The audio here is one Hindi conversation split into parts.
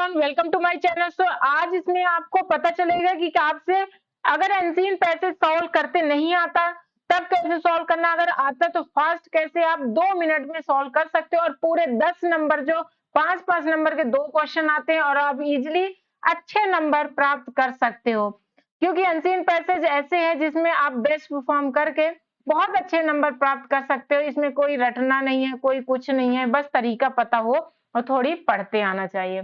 Everyone, welcome to my channel. So आज इसमें आपको पता चलेगा कि आपसे अगर अनसीन पैसेज सॉल्व करते नहीं आता तब कैसे सॉल्व करना, अगर आता तो फास्ट कैसे आप 2 मिनट में सॉल्व कर सकते हो और पूरे 10 नंबर जो 5-5 नंबर के 2 क्वेश्चन आते हैं और आप इजिली अच्छे नंबर प्राप्त कर सकते हो, क्योंकि अनसीन पैसेज ऐसे हैं जिसमें आप बेस्ट परफॉर्म करके बहुत अच्छे नंबर प्राप्त कर सकते हो। इसमें कोई रटना नहीं है, कोई कुछ नहीं है, बस तरीका पता हो और थोड़ी पढ़ते आना चाहिए।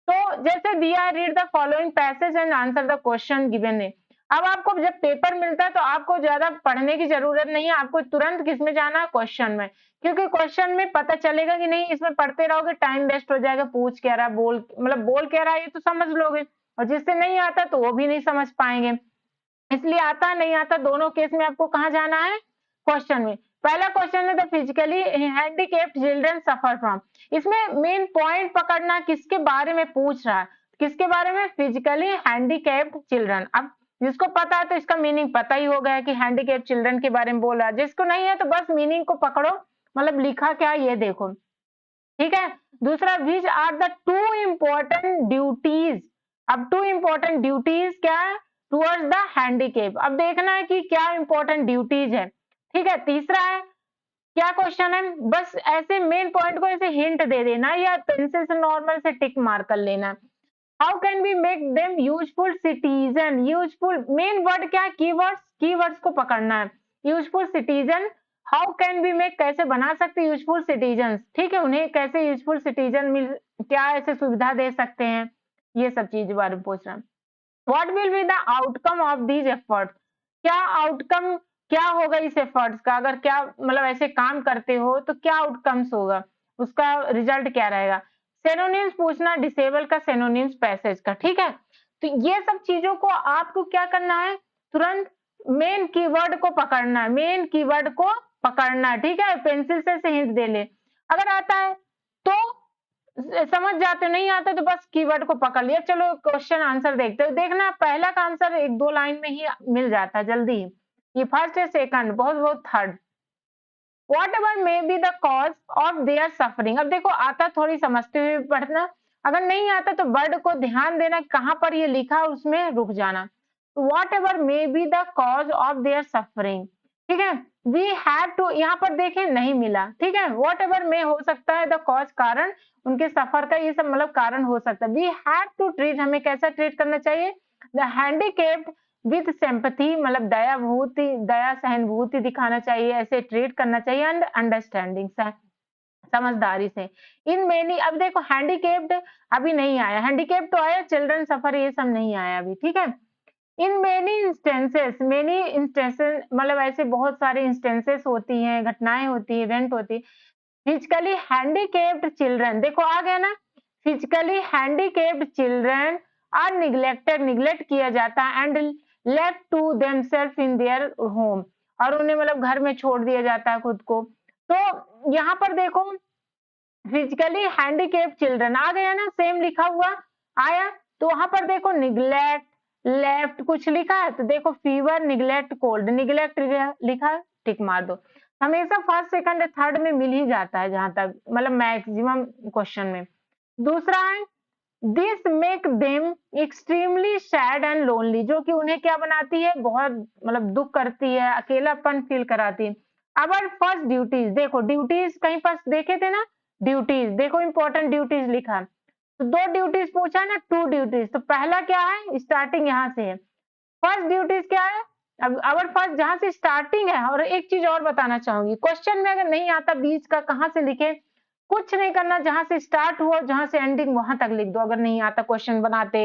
तो जैसे दिया है, read the following passage and answer the question given है। अब आपको जब पेपर मिलता है तो आपको ज्यादा पढ़ने की जरूरत नहीं है, आपको तुरंत किसमें जाना है, क्वेश्चन में, क्योंकि क्वेश्चन में पता चलेगा कि नहीं, इसमें पढ़ते रहोगे टाइम वेस्ट हो जाएगा, पूछ क्या रहा, बोल क्या रहा है ये तो समझ लोगे, और जिससे नहीं आता तो वो भी नहीं समझ पाएंगे। इसलिए आता नहीं आता दोनों केस में आपको कहाँ जाना है, क्वेश्चन में। पहला क्वेश्चन है the physically handicapped children suffer from. इसमें मेन पॉइंट पकड़ना, किसके बारे में पूछ रहा है, किसके बारे में, फिजिकली हैंडीकेप्ड चिल्ड्रन। अब जिसको पता है तो इसका मीनिंग पता ही हो गया कि हैंडीकेप्ड चिल्ड्रन के बारे में बोल रहा है, जिसको नहीं है तो बस मीनिंग को पकड़ो, मतलब लिखा क्या है ये देखो, ठीक है। दूसरा, which are the two important duties. अब टू इंपॉर्टेंट ड्यूटीज क्या है, टुवर्ड्स द हैंडीकेप। अब देखना है कि क्या इंपॉर्टेंट ड्यूटीज है, ठीक है। तीसरा है, क्या क्वेश्चन है, बस ऐसे मेन पॉइंट को ऐसे हिंट दे देना या पेंसिल से नॉर्मल से टिक मार कर लेना। How can we make them useful citizen. Useful main word क्या है, कीवर्ड्स, कीवर्ड्स को पकड़ना है। Useful citizen, how can we make, कैसे बना सकते यूजफुल सिटीजन, ठीक है, उन्हें कैसे यूजफुल सिटीजन मिल, क्या ऐसे सुविधा दे सकते हैं, ये सब चीज बारे में पूछ रहा है। What will be the outcome of these efforts. क्या आउटकम, क्या होगा इस एफर्ट्स का, अगर क्या मतलब ऐसे काम करते हो तो क्या आउटकम्स होगा, उसका रिजल्ट क्या रहेगा। सिनोनिम्स पूछना, डिसेबल का सिनोनिम्स पैसेज का, ठीक है। तो ये सब चीजों को आपको क्या करना है, तुरंत मेन कीवर्ड को पकड़ना है, मेन कीवर्ड को पकड़ना है, ठीक है। पेंसिल से हिंट दे ले, अगर आता है तो समझ जाते हो, नहीं आता तो बस कीवर्ड को पकड़ लिया। चलो क्वेश्चन आंसर देखते हो, देखना पहला का आंसर 1-2 लाइन में ही मिल जाता है जल्दी ही। ये फर्स्ट है, सेकंड, बहुत बहुत third. Whatever may be the cause of their suffering। अब देखो आता थोड़ी समझते हुए पढ़ना, अगर नहीं आता तो वर्ड को ध्यान देना, कहां पर ये लिखा उसमें रुक जाना। Whatever may be the cause of their suffering, ठीक है। We have to, यहाँ पर देखें नहीं मिला, ठीक है। Whatever may हो सकता है, the cause कारण, उनके सफर का ये सब मतलब कारण हो सकता है। We have to treat, हमें कैसा ट्रीट करना चाहिए, the handicapped विद सिंपैथी, मतलब दयाभूति, दया सहानुभूति दिखाना चाहिए, ऐसे ट्रीट करना चाहिए, एंड अंडरस्टैंडिंग, समझदारी से। इन मेनी, अब देखो हैंडीकेप्ड अभी नहीं आया, हैंडीकेप तो आया, चिल्ड्रन सफर ये सब नहीं आया अभी, ठीक है। इन मेनी इंस्टेंसेस मतलब ऐसे बहुत सारे इंस्टेंसेस होती हैं, घटनाएं होती है, इवेंट होती है। फिजिकली हैंडीकेप्ड चिल्ड्रन, देखो आ गया ना, physically handicapped children are neglected, neglect किया जाता है, and left to themselves in their home, और उन्हें मतलब घर में छोड़ दिया जाता है खुद को। तो यहाँ पर देखो फिजिकली हैंडीकेप चिल्ड्रन आ गया ना, सेम लिखा हुआ आया, तो वहां पर देखो निग्लेक्ट, लेफ्ट कुछ लिखा है, तो देखो फीवर, निग्लेक्ट, कोल्ड, निग्लेक्ट लिखा, टिक मार दो। हमेशा फर्स्ट सेकंड थर्ड में मिल ही जाता है, जहां तक मतलब मैक्सिमम क्वेश्चन में। दूसरा है, this make them extremely sad and lonely, जो कि उन्हें क्या बनाती है, बहुत मतलब दुख करती है, अकेलापन फील कराती है। अवर फर्स्ट ड्यूटीज, देखो ड्यूटीज कहीं पर देखे थे ना, ड्यूटीज देखो इंपॉर्टेंट ड्यूटीज लिखा है, तो 2 ड्यूटीज पूछा ना, 2 ड्यूटीज, तो पहला क्या है, स्टार्टिंग यहाँ से है, फर्स्ट ड्यूटीज क्या है। अब अवर फर्स्ट जहां से स्टार्टिंग है, और एक चीज और बताना चाहूंगी, क्वेश्चन में अगर नहीं आता बीच का कहां से लिखे, कुछ नहीं करना, जहां से स्टार्ट हुआ जहां से एंडिंग वहां तक लिख दो, अगर नहीं आता क्वेश्चन बनाते,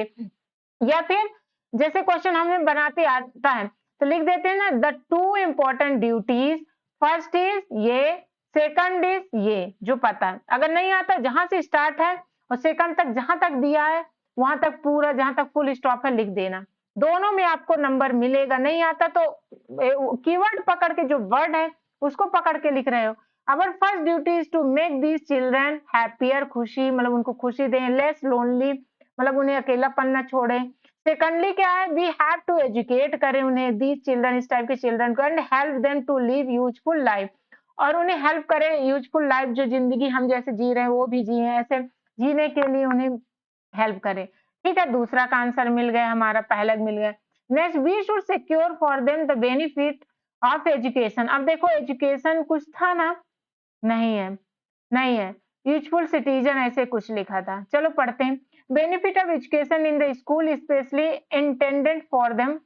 या फिर जैसे क्वेश्चन हमें बनाते आता है तो लिख देते हैं ना, the 2 important duties, first is ये, सेकंड इज ये, जो पता है। अगर नहीं आता जहां से स्टार्ट है और सेकंड तक जहां तक दिया है वहां तक पूरा, जहां तक फुल स्टॉप है लिख देना, दोनों में आपको नंबर मिलेगा। नहीं आता तो कीवर्ड पकड़ के, जो वर्ड है उसको पकड़ के लिख रहे हो। Our first duty is to make these children happier, खुशी मतलब उनको खुशी दें, लेस लोनली मतलब उन्हें अकेलापन न छोड़े। सेकंडली क्या है, वी हैव टू एजुकेट करें उन्हें, दीज चिल्ड्रन, इस टाइप के चिल्ड्रन को, and help them to live useful life, और उन्हें हेल्प करें यूजफुल लाइफ, जो जिंदगी हम जैसे जी रहे हैं वो भी जिए, ऐसे जीने के लिए उन्हें हेल्प करे। ठीक है, दूसरा का आंसर मिल गया हमारा, पहला मिल गया। Next, we should secure for them the benefit of education. अब देखो एजुकेशन कुछ था ना, नहीं है, नहीं है, यूजफुल सिटीजन ऐसे कुछ लिखा था। चलो पढ़ते हैं। Benefit of education in the school specially intended for them,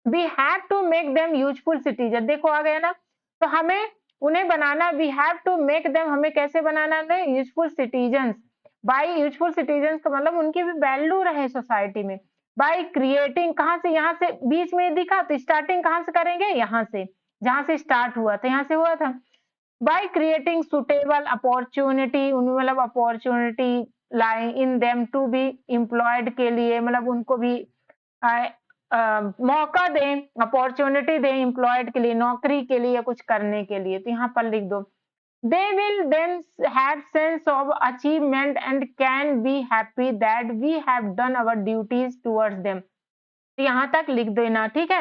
we have to make them useful citizen. देखो आ गया ना, तो हमें उन्हें बनाना, we have to make them, हमें कैसे बनाना है, useful citizen. By useful citizen का मतलब उनकी भी वैल्यू रहे सोसाइटी में। बाय क्रिएटिंग, कहाँ से, यहाँ से बीच में दिखा, तो स्टार्टिंग कहाँ से करेंगे, यहाँ से, जहाँ से स्टार्ट हुआ था, यहाँ से हुआ था। बाय क्रिएटिंग सुटेबल अपॉर्चुनिटी, उन्हें मतलब opportunity lie in them to be employed के लिए, मतलब उनको भी मौका दें, अपॉर्चुनिटी दें एम्प्लॉयड के लिए, नौकरी के लिए या कुछ करने के लिए। तो यहाँ पर लिख दो, they will then have sense of achievement and can be happy that we have done our duties towards them. तो यहाँ तक लिख देना, ठीक है।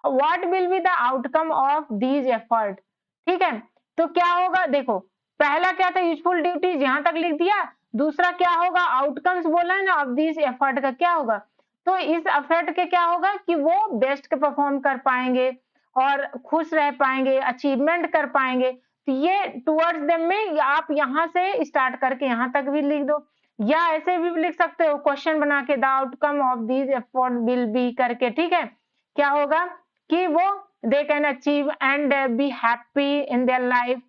What will be the outcome of these effort, ठीक है। तो क्या होगा, देखो पहला क्या था, यूजफुल ड्यूटीज, यहाँ तक लिख दिया। दूसरा क्या होगा, आउटकम्स बोला है ना, ऑफ दीज एफर्ट का क्या होगा, तो इस एफर्ट के क्या होगा कि वो बेस्ट के परफॉर्म कर पाएंगे और खुश रह पाएंगे, अचीवमेंट कर पाएंगे। तो ये टुवर्ड्स देम में आप यहाँ से स्टार्ट करके यहाँ तक भी लिख दो, या ऐसे भी लिख सकते हो क्वेश्चन बना के, the outcome of these effort will be करके, ठीक है। क्या होगा कि वो they can achieve and be happy in their life.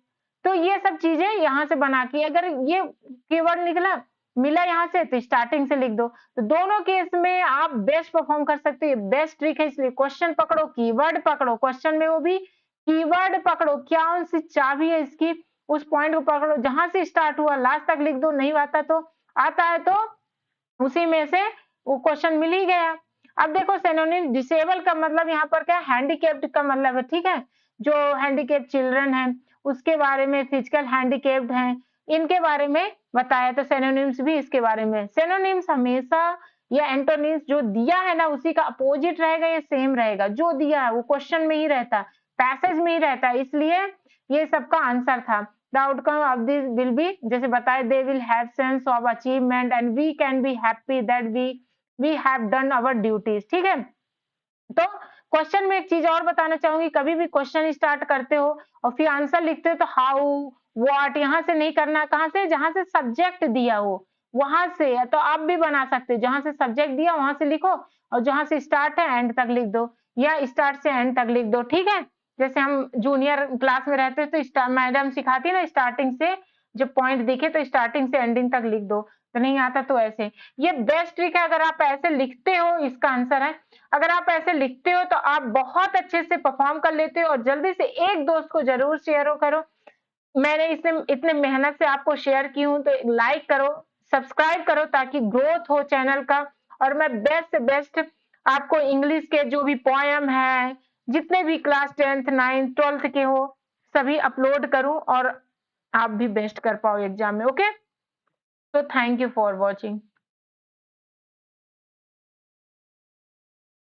तो ये सब चीजें यहाँ से बना के, अगर ये कीवर्ड निकला मिला यहाँ से, तो स्टार्टिंग से लिख दो। तो दोनों केस में आप बेस्ट परफॉर्म कर सकते हो, बेस्ट ट्रिक है। इसलिए क्वेश्चन पकड़ो, कीवर्ड पकड़ो, क्वेश्चन में वो भी कीवर्ड पकड़ो, क्या कौन सी चाबी है इसकी, उस पॉइंट को पकड़ो, जहां से स्टार्ट हुआ लास्ट तक लिख दो। नहीं आता है तो उसी में से वो क्वेश्चन मिल ही गया। अब देखो सिनोनिम, डिसेबल का मतलब यहाँ पर क्या, हैंडीकेप्ड का मतलब है, ठीक है। जो हैंडीकेप चिल्ड्रन है उसके बारे में, फिजिकल हैंडीकेप्ड हैं इनके बारे में बताया। तो सिनोनिम्स भी इसके बारे में। सिनोनिम्स हमेशा या एंटोनिम्स जो दिया है ना उसी का अपोजिट रहेगा या सेम रहेगा, जो दिया है वो क्वेश्चन में ही रहता, पैसेज में ही रहता है। इसलिए ये सबका आंसर था। The outcome of this will be, जैसे बताए, they will have sense of achievement and we can be happy that we have done our duties, ठीक है। तो क्वेश्चन में एक चीज और बताना चाहूंगी, कभी भी क्वेश्चन स्टार्ट करते हो और फिर आंसर लिखते हो तो हाउ व्हाट यहाँ से नहीं करना, कहाँ से, जहां से सब्जेक्ट दिया हो वहां से। तो आप भी बना सकते हो, जहां से सब्जेक्ट दिया वहां से लिखो और जहां से स्टार्ट है एंड तक लिख दो, या स्टार्ट से एंड तक लिख दो, ठीक है। जैसे हम जूनियर क्लास में रहते तो मैडम सिखाती है ना, स्टार्टिंग से जो पॉइंट दिखे तो स्टार्टिंग से एंडिंग तक लिख दो। तो नहीं आता तो ऐसे, ये बेस्ट ट्रिक है। अगर आप ऐसे लिखते हो, इसका आंसर है, अगर आप ऐसे लिखते हो तो आप बहुत अच्छे से परफॉर्म कर लेते हो। और जल्दी से एक दोस्त को जरूर शेयर करो। मैंने इसे इतने मेहनत से आपको शेयर की हूं, तो लाइक करो, सब्सक्राइब करो ताकि ग्रोथ हो चैनल का। और मैं बेस्ट से बेस्ट आपको इंग्लिश के जो भी पोयम है, जितने भी क्लास 10th 9th 12th के हो, सभी अपलोड करूं और आप भी बेस्ट कर पाओ एग्जाम में। ओके, तो थैंक यू फॉर वॉचिंग।